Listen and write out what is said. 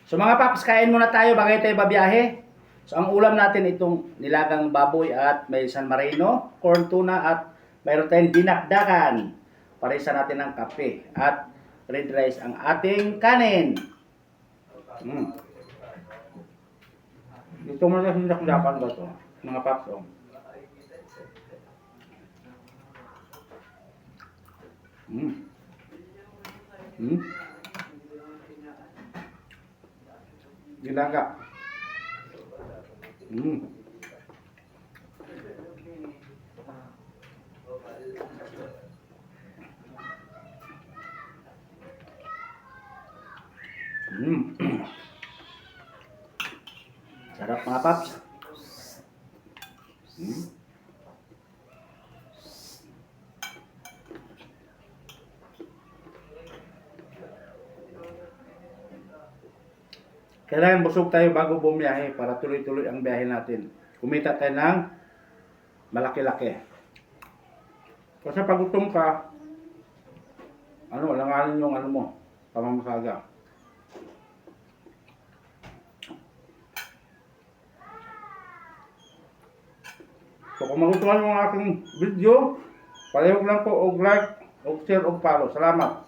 So mga paps, kain muna tayo bagay tayo babiyahe. So ang ulam natin itong nilagang baboy at may San Marino, corn tuna at mayroon tayong dinakdakan. Parisa natin ng kape at red rice ang ating kanin. Ito mo na sinakdakan ba ito? Mga paps, oh. Nilaga. Sarap mga paps. Kailangan busog tayo bago bumiyahe para tuloy-tuloy ang biyahe natin. Kumita tayo ng malaki-laki. Kasi pag gutom ka, langanin yung mo, pamamasaga. So kung magustuhan mo ang aking video, palihog lang po og like, og share, og follow. Salamat.